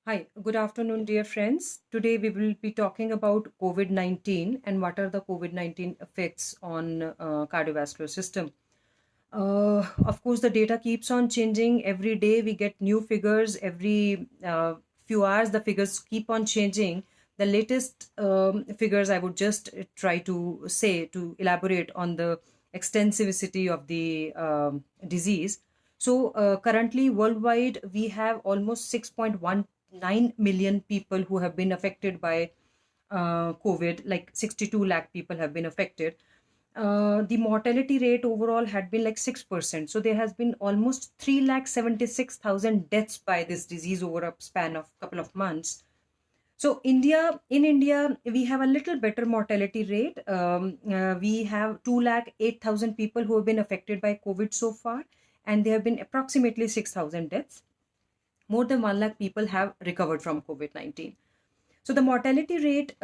Hi, good afternoon, dear friends. Today we will be talking about COVID-19 and what are the COVID-19 effects on cardiovascular system. Of course, the data keeps on changing. Every day we get new figures. Every few hours, the figures keep on changing. The latest figures I would just try to say to elaborate on the extensivity of the disease. So, currently worldwide, we have almost 6.19 million people who have been affected by COVID, like 62 lakh people have been affected. The mortality rate overall had been like 6%. So there has been almost 3,76,000 deaths by this disease over a span of couple of months. So in India, we have a little better mortality rate. We have 2,08,000 people who have been affected by COVID so far, and there have been approximately 6,000 deaths. More than 1 lakh people have recovered from COVID-19. So the mortality rate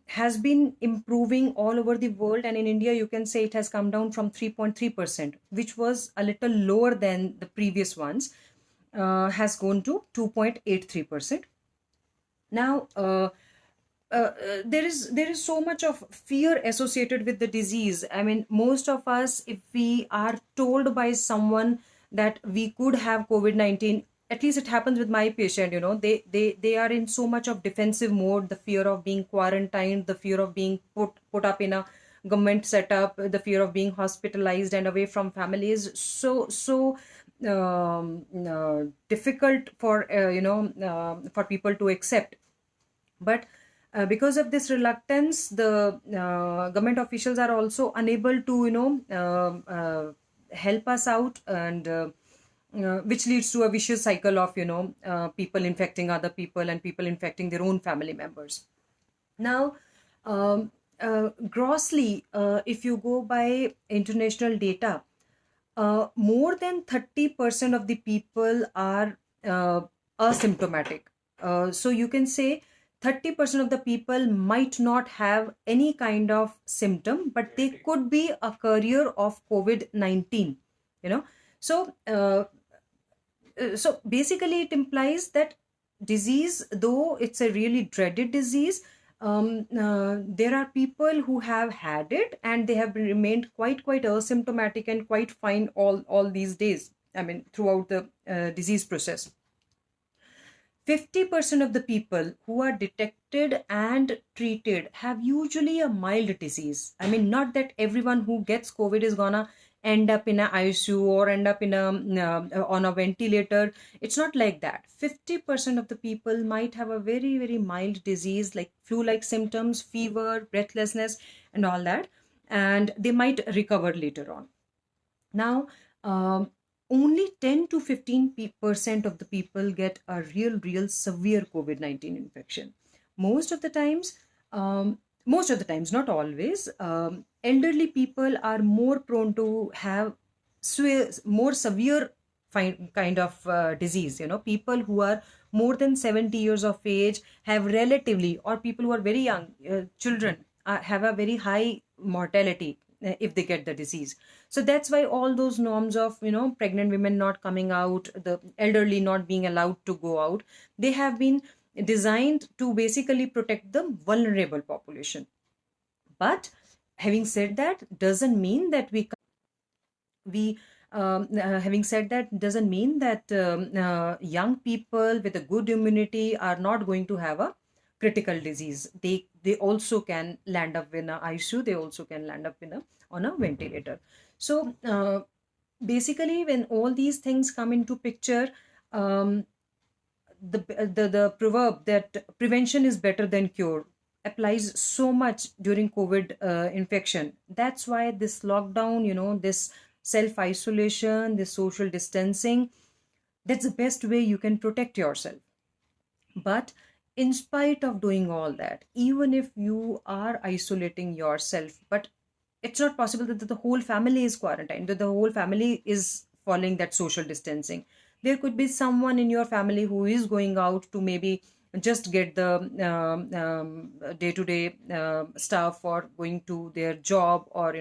has been improving all over the world, and in India, you can say it has come down from 3.3%, which was a little lower than the previous ones, has gone to 2.83%. Now, there is so much of fear associated with the disease. I mean, most of us, if we are told by someone that we could have COVID-19, at least it happens with my patient, they are in so much of defensive mode, the fear of being quarantined, the fear of being put up in a government setup, the fear of being hospitalized and away from families, difficult for for people to accept. But because of this reluctance, the government officials are also unable to help us out, and which leads to a vicious cycle of people infecting other people and people infecting their own family members. Now, grossly, if you go by international data, more than 30% of the people are asymptomatic. So you can say 30% of the people might not have any kind of symptom, but they could be a carrier of COVID-19. You know, so so basically, it implies that disease, though it's a really dreaded disease, there are people who have had it and they have remained quite asymptomatic and quite fine all these days. I mean, throughout the disease process. 50% of the people who are detected and treated have usually a mild disease. I mean, not that everyone who gets COVID is gonna end up in a ICU or end up in a on a ventilator. It's not like that. 50% of the people might have a very mild disease like flu-like symptoms, fever, breathlessness, and all that, and they might recover later on. Now, only 10 to 15% of the people get a real severe COVID-19 infection. Most of the times, most of the times, not always, elderly people are more prone to have more severe kind of disease. People who are more than 70 years of age have relatively, or people who are very young, children, have a very high mortality if they get the disease. So that's why all those norms of pregnant women not coming out, the elderly not being allowed to go out, they have been designed to basically protect the vulnerable population. But having said that, doesn't mean that we having said that, doesn't mean that young people with a good immunity are not going to have a critical disease. They also can land up in a ICU. They also can land up in a on a ventilator. So basically, when all these things come into picture, um, the proverb that prevention is better than cure applies so much during COVID infection. That's why this lockdown, this self isolation, this social distancing, that's the best way you can protect yourself. But in spite of doing all that, even if you are isolating yourself, but it's not possible that the whole family is quarantined, that the whole family is following that social distancing. There could be someone in your family who is going out to maybe just get the day-to-day stuff, or going to their job, or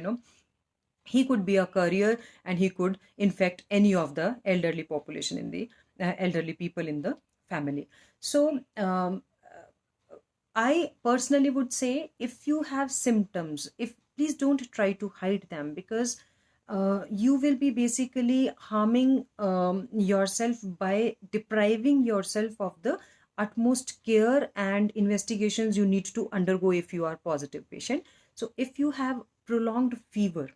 he could be a courier and he could infect any of the elderly population in the elderly people in the family. So I personally would say, if you have symptoms, if please don't try to hide them, because you will be basically harming yourself by depriving yourself of the utmost care and investigations you need to undergo if you are positive patient. So if you have prolonged fever,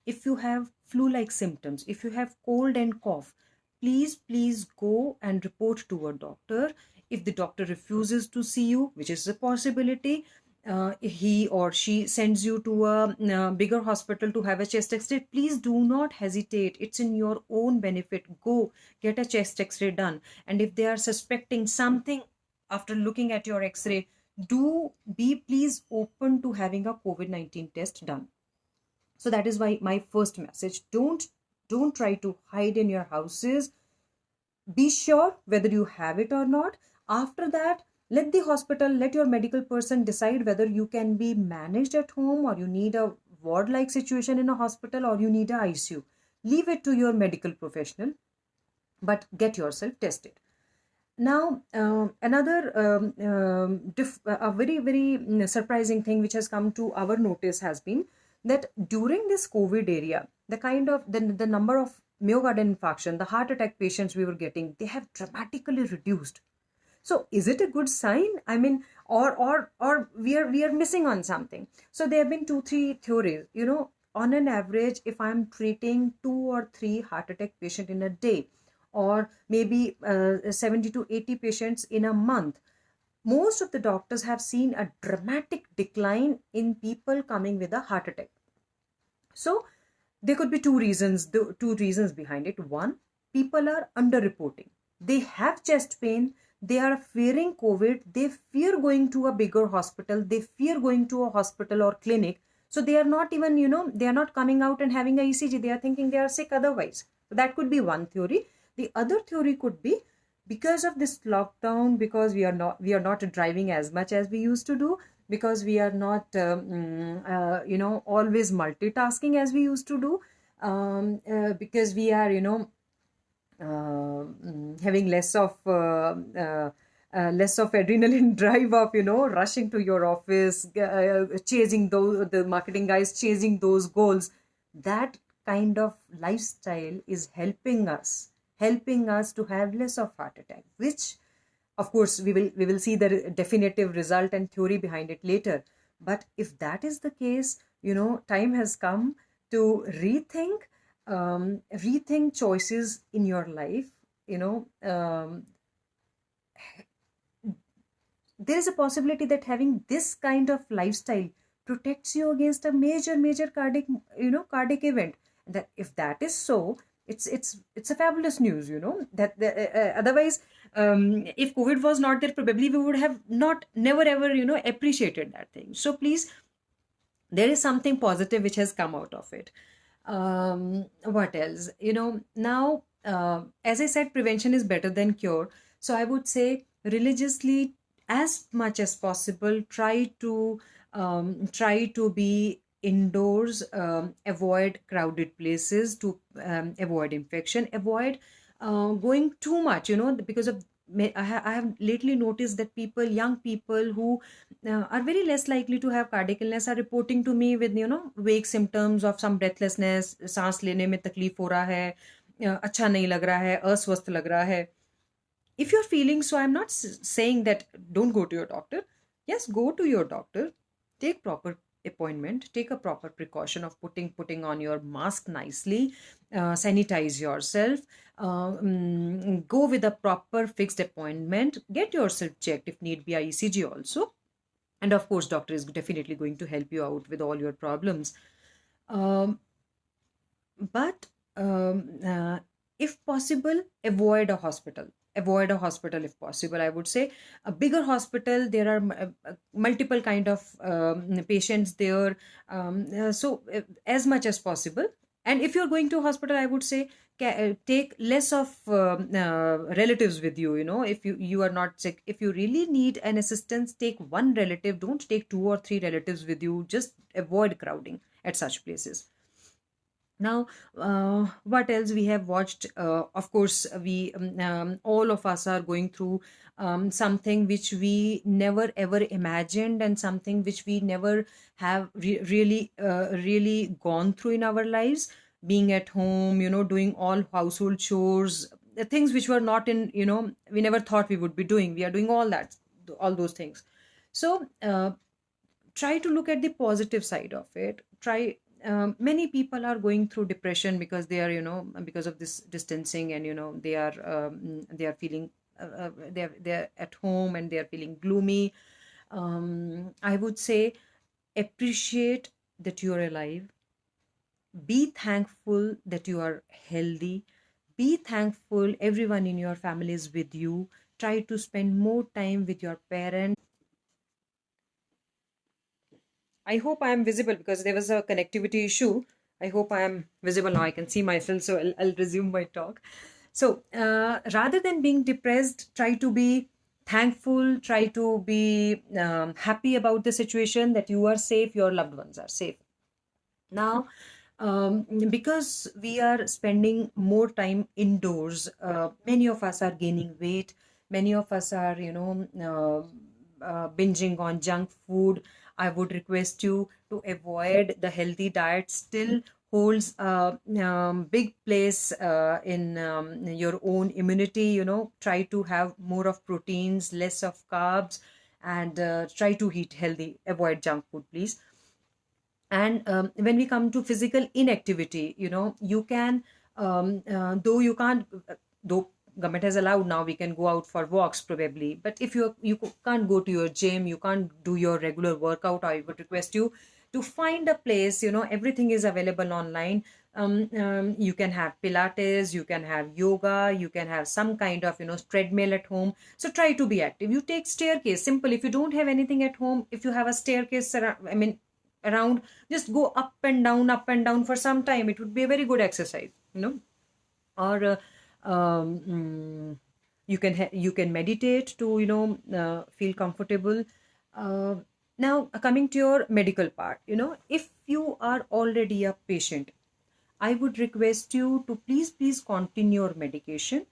if you have flu like symptoms, if you have cold and cough, please go and report to a doctor. If the doctor refuses to see you, which is a possibility, he or she sends you to a bigger hospital to have a chest x-ray, please do not hesitate. It's in your own benefit. Go get a chest x-ray done. And if they are suspecting something after looking at your x-ray, do be please open to having a COVID-19 test done. So that is why my first message: don't try to hide in your houses. Be sure whether you have it or not. After that, let the hospital, let your medical person decide whether you can be managed at home, or you need a ward like situation in a hospital, or you need a ICU. Leave it to your medical professional, but get yourself tested. Now, another a very surprising thing which has come to our notice has been that during this COVID area, the kind of the number of myocardial infarction, the heart attack patients we were getting, they have dramatically reduced. So is it a good sign? I mean, or we are missing on something. So there have been 2-3 theories. On an average, if I'm treating 2 or 3 heart attack patient in a day, or maybe 70 to 80 patients in a month, most of the doctors have seen a dramatic decline in people coming with a heart attack. So there could be two reasons behind it. One, people are underreporting. They have chest pain, they are fearing COVID, they fear going to a bigger hospital, they fear going to a hospital or clinic. So they are not even, they are not coming out and having a ECG. They are thinking they are sick otherwise. So that could be one theory. The other theory could be, because of this lockdown, because we are not driving as much as we used to do, because we are not always multitasking as we used to do, because we are having less of adrenaline drive of rushing to your office, chasing the marketing guys, chasing those goals. That kind of lifestyle is helping us to have less of heart attack, which of course we will see the definitive result and theory behind it later. But if that is the case, time has come to rethink choices in your life. There is a possibility that having this kind of lifestyle protects you against a major cardiac event. That if that is so, it's a fabulous news. That otherwise, if COVID was not there, probably we would have never ever appreciated that thing. So please, there is something positive which has come out of it. What else? Now, as I said, prevention is better than cure. So I would say, religiously, as much as possible, try to be indoors, avoid crowded places, to avoid infection, avoid going too much, because of I have lately noticed that young people who are very less likely to have cardiac illness, are reporting to me with vague symptoms of some breathlessness, सांस लेने में तकलीफ हो रहा है, अच्छा नहीं लग रहा है, अस्वस्थ लग रहा है. If you're feeling so, I'm not saying that don't go to your doctor. Yes, go to your doctor, take proper appointment, take a proper precaution of putting on your mask nicely, sanitize yourself, go with a proper fixed appointment, get yourself checked, if need be a ECG also. And of course, doctor is definitely going to help you out with all your problems. But if possible, avoid a hospital if possible. I would say a bigger hospital, there are multiple kind of patients there. So as much as possible. And if you're going to a hospital, I would say take less of relatives with you. If you are not sick, if you really need an assistance, take one relative. Don't take 2 or 3 relatives with you. Just avoid crowding at such places. Now, what else we have watched? Of course, we all of us are going through something which we never ever imagined, and something which we never have really gone through in our lives. Being at home, doing all household chores, the things which were not in, we never thought we would be doing. We are doing all that, all those things. So, try to look at the positive side of it. Try Many people are going through depression because they are, because of this distancing, and they are feeling they're at home and they are feeling gloomy. I would say, appreciate that you are alive. Be thankful that you are healthy. Be thankful everyone in your family is with you. Try to spend more time with your parents. I hope I am visible because there was a connectivity issue. I hope I am visible now. I can see myself, so I'll resume my talk. So, rather than being depressed, try to be thankful, try to be happy about the situation, that you are safe, your loved ones are safe. Now, because we are spending more time indoors, many of us are gaining weight. Many of us are, binging on junk food. I would request you to avoid the healthy diet. Still holds a big place in your own immunity. Try to have more of proteins, less of carbs, and try to eat healthy. Avoid junk food, please. And when we come to physical inactivity, you can, though you can't, though government has allowed, now we can go out for walks probably, but if you can't go to your gym, you can't do your regular workout, I would request you to find a place. Everything is available online. You can have pilates, you can have yoga, you can have some kind of, treadmill at home. So try to be active. You take staircase, simple. If you don't have anything at home, if you have a staircase around, just go up and down for some time. It would be a very good exercise. Or you can meditate to, feel comfortable. uh, Now, coming to your medical part, if you are already a patient, I would request you to please continue your medication.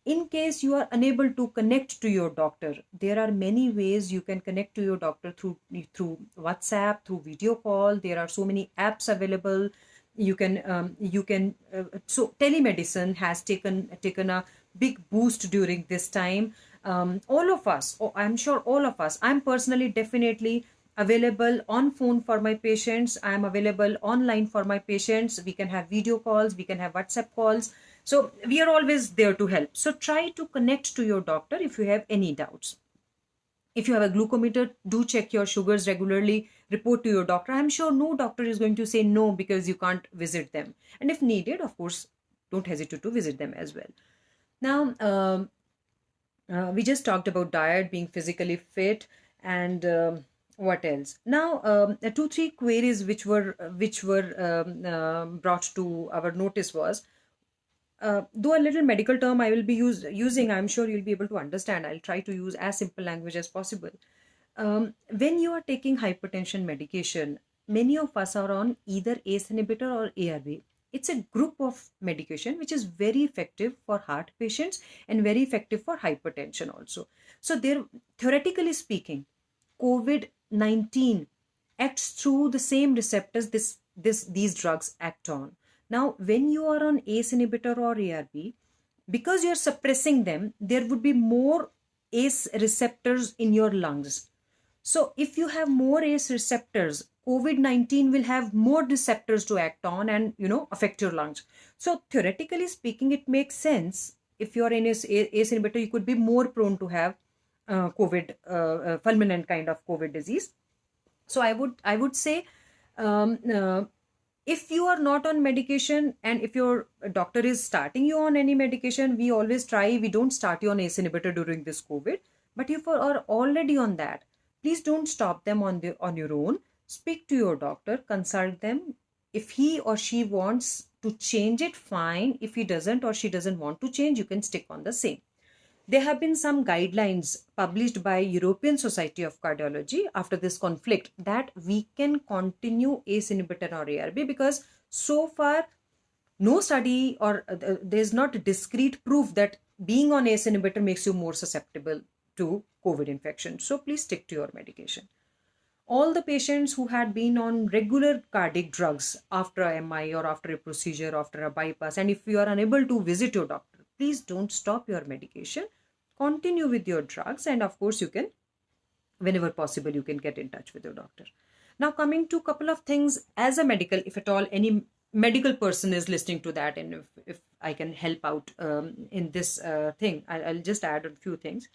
In case you are unable to connect to your doctor, there are many ways you can connect to your doctor, through WhatsApp, through video call. There are so many apps available. So telemedicine has taken a big boost during this time. All of us, I'm sure all of us, I'm personally definitely available on phone for my patients. I'm available online for my patients. We can have video calls, we can have WhatsApp calls. So we are always there to help. So try to connect to your doctor if you have any doubts. If you have a glucometer, do check your sugars regularly. Report to your doctor. I'm sure no doctor is going to say no because you can't visit them. And if needed, of course, don't hesitate to visit them as well. Now, we just talked about diet, being physically fit, and what else? Now, two three queries which were brought to our notice was, though a little medical term I will be using, I'm sure you'll be able to understand. I'll try to use as simple language as possible. When you are taking hypertension medication, many of us are on either ACE inhibitor or ARB. It's a group of medication which is very effective for heart patients and very effective for hypertension also. So, there, theoretically speaking, COVID 19 acts through the same receptors these drugs act on. Now, when you are on ACE inhibitor or ARB, because you're suppressing them, there would be more ACE receptors in your lungs. So, if you have more ACE receptors, COVID 19 will have more receptors to act on and, affect your lungs. So, theoretically speaking, it makes sense. If you're in ACE inhibitor, you could be more prone to have fulminant kind of COVID disease. So, I would say, um, uh, if you are not on medication and if your doctor is starting you on any medication, we don't start you on ACE inhibitor during this COVID. But if you are already on that, please don't stop them on your own. Speak to your doctor, consult them. If he or she wants to change it, fine. If he doesn't or she doesn't want to change, you can stick on the same. There have been some guidelines published by European Society of Cardiology after this conflict that we can continue ACE inhibitor or ARB, because so far No study or there's not discrete proof that being on ACE inhibitor makes you more susceptible to COVID infection. So please stick to your medication. All the patients who had been on regular cardiac drugs after a MI or after a procedure, after a bypass, and if you are unable to visit your doctor, please don't stop your medication. Continue with your drugs, and of course, you can, whenever possible, you can get in touch with your doctor. Now, coming to a couple of things as a medical, if at all any medical person is listening to that, and if I can help out in this thing, I'll just add a few things.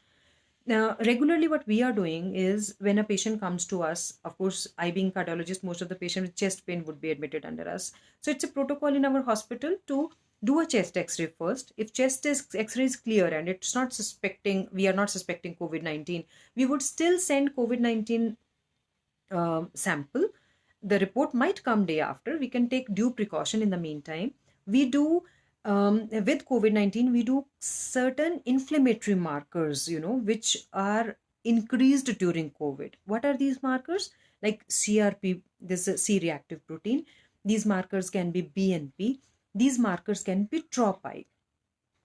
Now, regularly, what we are doing is when a patient comes to us, of course, I being cardiologist, most of the patients with chest pain would be admitted under us. So it's a protocol in our hospital to do a chest X-ray first. If chest X-ray is clear and it's not suspecting, we are not suspecting COVID-19, we would still send COVID-19 sample. The report might come day after. We can take due precaution in the meantime. We do with COVID-19, we do certain inflammatory markers, which are increased during COVID. What are these markers? Like CRP, this is C-reactive protein. These markers can be BNP. These markers can be TROP-I.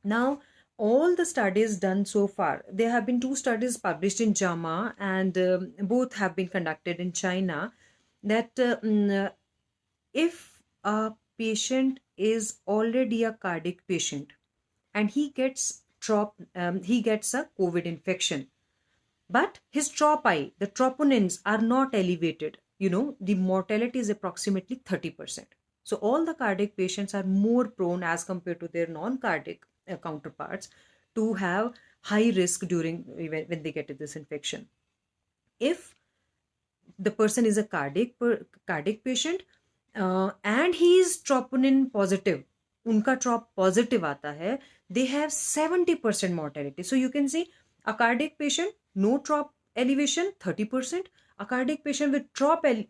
Now, all the studies done so far, there have been two studies published in JAMA, and both have been conducted in China, that if a patient is already a cardiac patient and he gets he gets a COVID infection, but his TROP-I, the troponins are not elevated, the mortality is approximately 30%. So all the cardiac patients are more prone as compared to their non-cardiac counterparts to have high risk during when they get this infection. If the person is a cardiac patient and he is troponin positive, unka trop positive aata hai, they have 70% mortality. So you can see a cardiac patient, no trop elevation, 30%. A cardiac patient with elevation,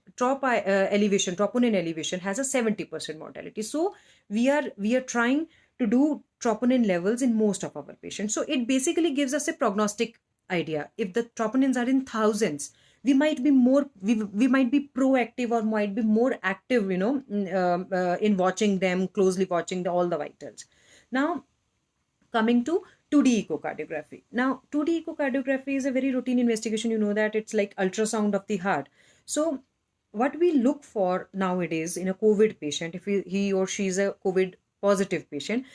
troponin elevation, has a 70% mortality. So we are trying to do troponin levels in most of our patients. So it basically gives us a prognostic idea. If the troponins are in thousands, we might be more we might be proactive or might be more active, in watching them closely, watching all the vitals. Now, coming to 2D echocardiography. Now, 2D echocardiography is a very routine investigation. You know that it's like ultrasound of the heart. So what we look for nowadays in a COVID patient, if he or she is a COVID positive patient,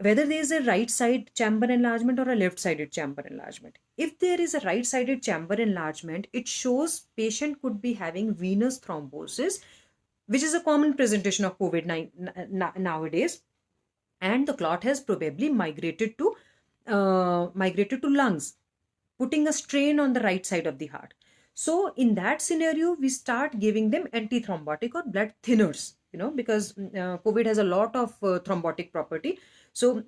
whether there is a right side chamber enlargement or a left sided chamber enlargement. If there is a right sided chamber enlargement, it shows patient could be having venous thrombosis, which is a common presentation of COVID nowadays, and the clot has probably migrated to lungs, putting a strain on the right side of the heart. So in that scenario, we start giving them antithrombotic or blood thinners, because COVID has a lot of thrombotic property. So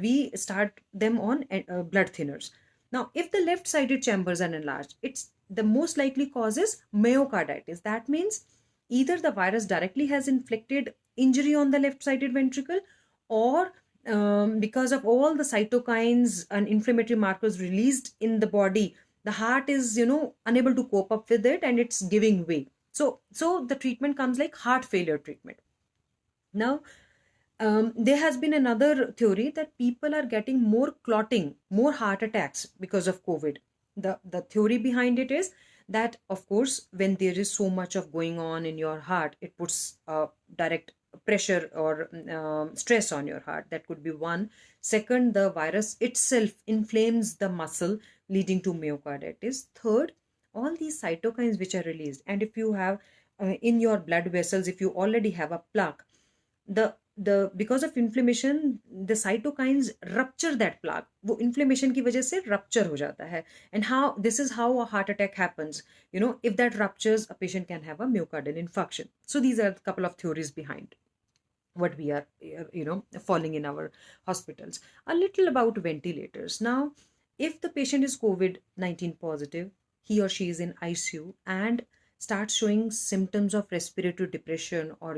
we start them on blood thinners. Now, if the left-sided chambers are enlarged, it's the most likely cause is myocarditis. That means either the virus directly has inflicted injury on the left-sided ventricle, or because of all the cytokines and inflammatory markers released in the body, the heart is unable to cope up with it and it's giving way. So the treatment comes like heart failure treatment. Now, there has been another theory that people are getting more clotting, more heart attacks because of COVID. The theory behind it is that, of course, when there is so much of going on in your heart, it puts direct pressure or stress on your heart. That could be one. Second, the virus itself inflames the muscle, leading to myocarditis. Third, all these cytokines which are released, and if you have in your blood vessels, if you already have a plaque, the because of inflammation, the cytokines rupture that plaque. वो inflammation की वजह से rupture हो जाता है. And this is how a heart attack happens. If that ruptures, a patient can have a myocardial infarction. So these are a couple of theories behind what we are following in our hospitals. A little about ventilators. Now, if the patient is COVID-19 positive, he or she is in ICU and starts showing symptoms of respiratory depression or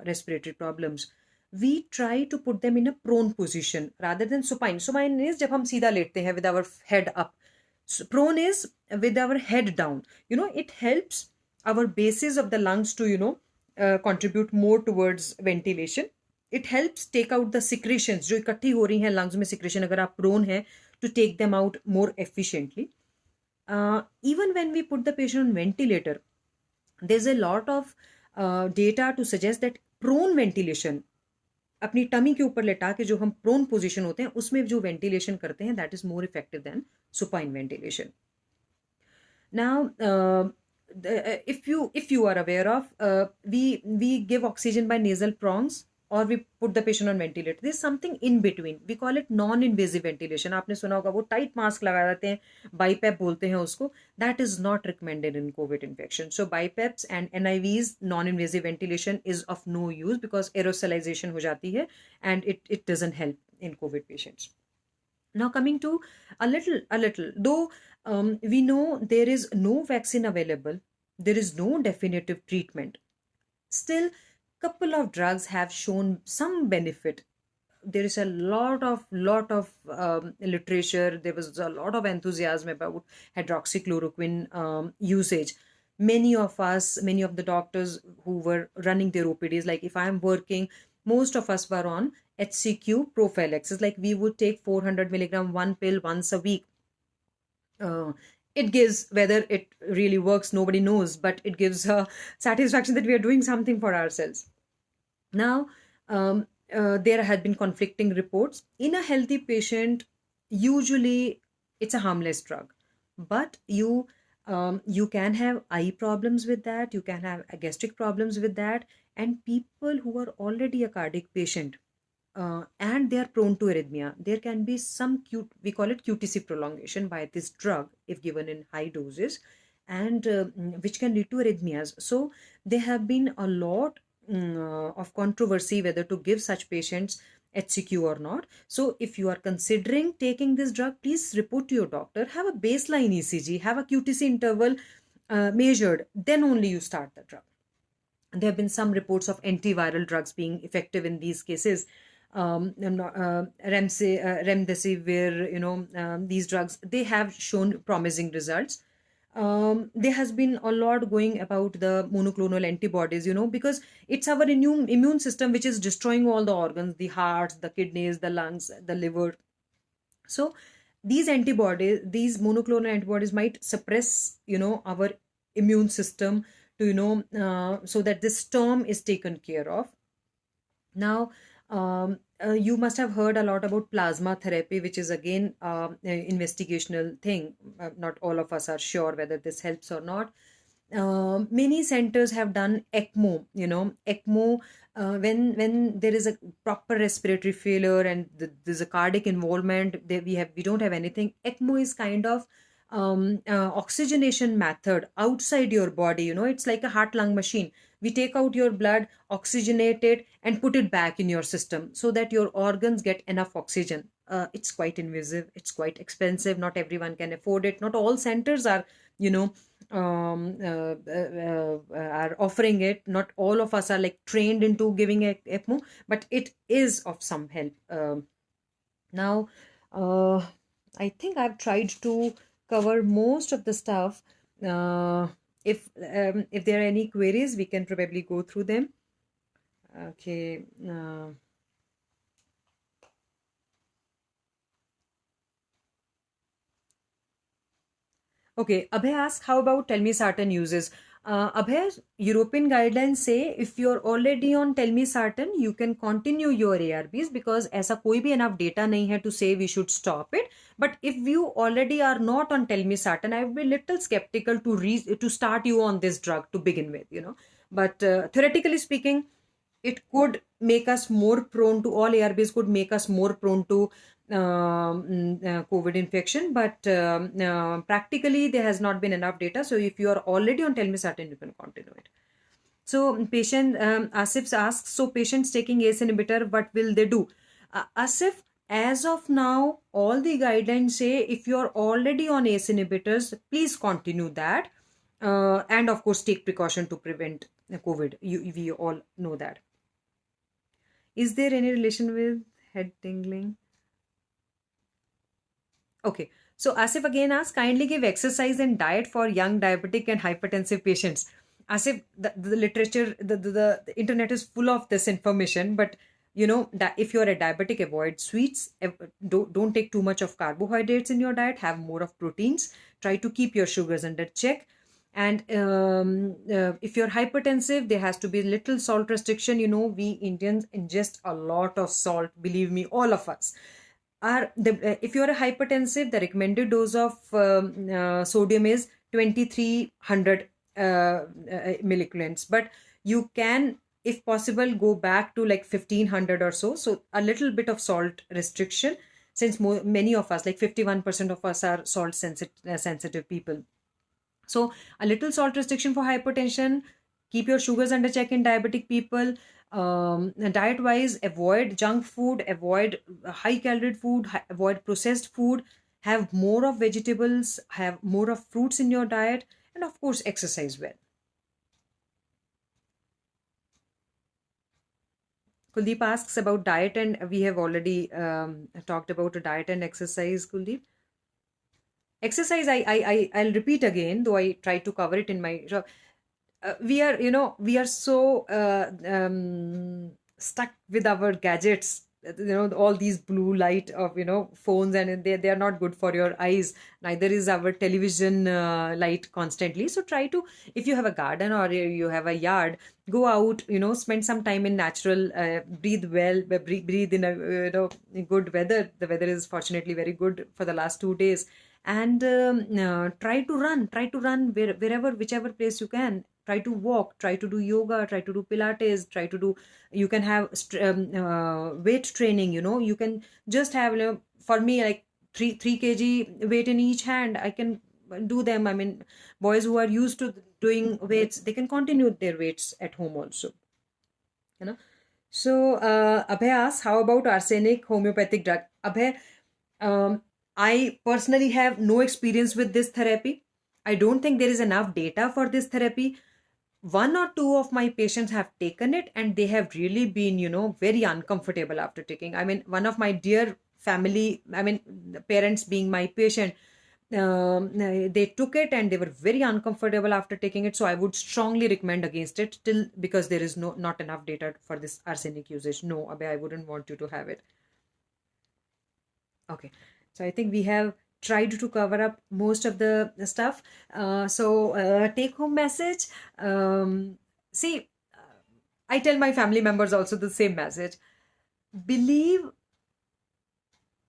respiratory problems, we try to put them in a prone position rather than supine. Supine is जब हम सीधा लेटते हैं with our head up. So prone is with our head down. It helps our bases of the lungs to contribute more towards ventilation. It helps take out the secretions जो इकट्ठी हो रही हैं lungs में secretion अगर आप prone हैं to take them out more efficiently. Even when we put the patient on ventilator, there's a lot of data to suggest that prone ventilation, अपनी टमी के ऊपर लेटा के जो हम प्रोन पोजीशन होते हैं उसमें जो वेंटिलेशन करते हैं that is more effective than supine ventilation. Now, if you are aware of, we give oxygen by nasal prongs or we put the patient on ventilator. There's something in between. We call it non-invasive ventilation. आपने सुना होगा वो tight mask लगा देते हैं, BiPAP बोलते हैं उसको. That is not recommended in COVID infection. So BiPAPs and NIVs, non-invasive ventilation, is of no use because aerosolization हो जाती है and it doesn't help in COVID patients. Now coming to a little, though we know there is no vaccine available, there is no definitive treatment. Still, couple of drugs have shown some benefit. There is a lot of literature. There was a lot of enthusiasm about hydroxychloroquine usage. Many of the doctors who were running their OPDs, like if I'm working, most of us were on HCQ prophylaxis. Like we would take 400 milligram one pill once a week. It gives, whether it really works, nobody knows, but it gives a satisfaction that we are doing something for ourselves. Now, there had been conflicting reports. In a healthy patient, usually it's a harmless drug, but you can have eye problems with that, you can have gastric problems with that, and people who are already a cardiac patient and they are prone to arrhythmia, there can be some we call it QTC prolongation by this drug if given in high doses, and which can lead to arrhythmias. So there have been a lot of controversy whether to give such patients HCQ or not. So if you are considering taking this drug, please report to your doctor, have a baseline ECG, have a QTC interval measured, then only you start the drug. And there have been some reports of antiviral drugs being effective in these cases. Remdesivir, these drugs, they have shown promising results. There has been a lot going about the monoclonal antibodies, because it's our immune system which is destroying all the organs, the heart, the kidneys, the lungs, the liver. So these monoclonal antibodies might suppress, our immune system to, so that this storm is taken care of. Now, you must have heard a lot about plasma therapy, which is again an investigational thing. Not all of us are sure whether this helps or not. Many centers have done ECMO. ECMO, when there is a proper respiratory failure and there's a cardiac involvement, we don't have anything. ECMO is kind of oxygenation method outside your body. It's like a heart-lung machine. We take out your blood, oxygenate it, and put it back in your system so that your organs get enough oxygen. It's quite invasive. It's quite expensive. Not everyone can afford it. Not all centers are, are offering it. Not all of us are like trained into giving ECMO, but it is of some help. Now, I think I've tried to cover most of the stuff. If there are any queries, we can probably go through them. Okay. Okay, Abhay asks, how about telmisartan uses? Abhay, European guidelines say if you're already on telmisartan, you can continue your ARBs because ऐसा कोई भी enough data नहीं है to say we should stop it. But if you already are not on telmisartan, I would be little skeptical to start you on this drug to begin with, But theoretically speaking, it could make us more prone to, all ARBs could make us more prone to COVID infection, but practically there has not been enough data. So if you are already on telmisartan, you can continue it. So patient Asif asks, so patients taking ACE inhibitor, what will they do? Asif, as of now, all the guidelines say if you are already on ACE inhibitors, please continue that. And of course, take precaution to prevent COVID. We all know that. Is there any relation with head tingling? Okay, so Asif again asks, kindly give exercise and diet for young diabetic and hypertensive patients. Asif, the literature, the internet is full of this information, but if you're a diabetic, avoid sweets. Don't take too much of carbohydrates in your diet. Have more of proteins. Try to keep your sugars under check. And if you're hypertensive, there has to be little salt restriction. We Indians ingest a lot of salt, believe me, all of us. If you're a hypertensive, the recommended dose of sodium is 2300 milliclants, but you can, if possible, go back to like 1500 or so a little bit of salt restriction, since many of us, like 51% of us, are salt sensitive people. So a little salt restriction for hypertension. Keep your sugars under check in diabetic people. Diet wise, avoid junk food, avoid high calorie food, avoid processed food. Have more of vegetables, have more of fruits in your diet, and of course exercise well. Kuldeep asks about diet, and we have already talked about diet and exercise. Kuldeep, exercise, I'll repeat again, though I try to cover it in my. We are so stuck with our gadgets, all these blue light of phones, and they are not good for your eyes. Neither is our television light constantly. So try to, if you have a garden or you have a yard, go out, spend some time in natural, breathe well, breathe in a good weather. The weather is fortunately very good for the last 2 days. And try to run wherever, whichever place you can. Try to walk, try to do yoga, try to do pilates, try to do, you can have weight training. You can just have, for me, like 3 kg weight in each hand, I can do them. I mean, boys who are used to doing weights, they can continue their weights at home also. So Abhay asks, how about arsenic homeopathic drug? Abhay, I personally have no experience with this therapy. I don't think there is enough data for this therapy. 1 or 2 of my patients have taken it, and they have really been, very uncomfortable after taking. I mean, one of my dear family, the parents being my patient, they took it and they were very uncomfortable after taking it. So I would strongly recommend against it, till, because there is not enough data for this arsenic usage. No, Abhay, I wouldn't want you to have it. Okay. So I think we have tried to cover up most of the stuff. Take home message. See, I tell my family members also the same message. Believe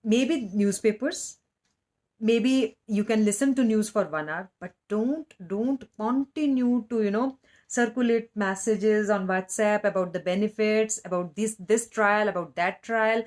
maybe newspapers. Maybe you can listen to news for 1 hour, but don't continue to, circulate messages on WhatsApp about the benefits, about this trial, about that trial.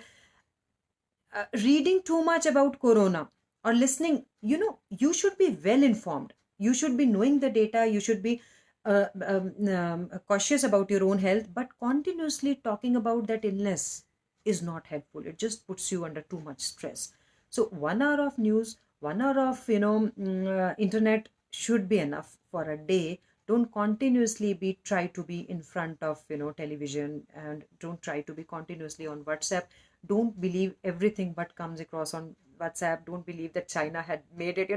Reading too much about corona or listening, you should be well informed. You should be knowing the data. You should be cautious about your own health, but continuously talking about that illness is not helpful. It just puts you under too much stress. So 1 hour of news, 1 hour of internet should be enough for a day. Don't continuously try to be in front of television, and don't try to be continuously on WhatsApp. Don't believe everything but comes across on WhatsApp. Don't believe that China had made it.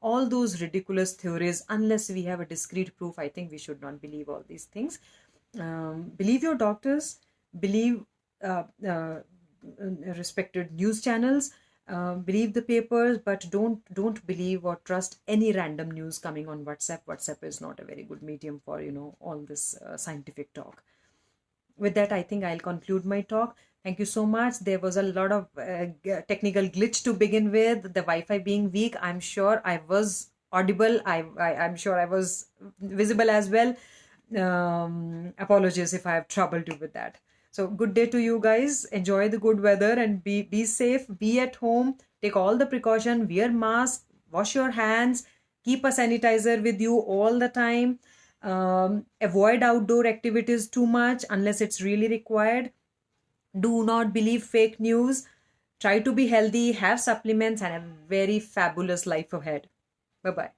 All those ridiculous theories, unless we have a discrete proof, I think we should not believe all these things. Believe your doctors, believe respected news channels, believe the papers, but don't believe or trust any random news coming on WhatsApp. WhatsApp is not a very good medium for all this scientific talk. With that, I think I'll conclude my talk. Thank you so much. There was a lot of technical glitch to begin with. The Wi-Fi being weak, I'm sure I was audible. I'm sure I was visible as well. Apologies if I have troubled you with that. So good day to you guys. Enjoy the good weather and be safe. Be at home. Take all the precaution. Wear mask. Wash your hands. Keep a sanitizer with you all the time. Avoid outdoor activities too much unless it's really required. Do not believe fake news. Try to be healthy, have supplements, and a very fabulous life ahead. Bye-bye.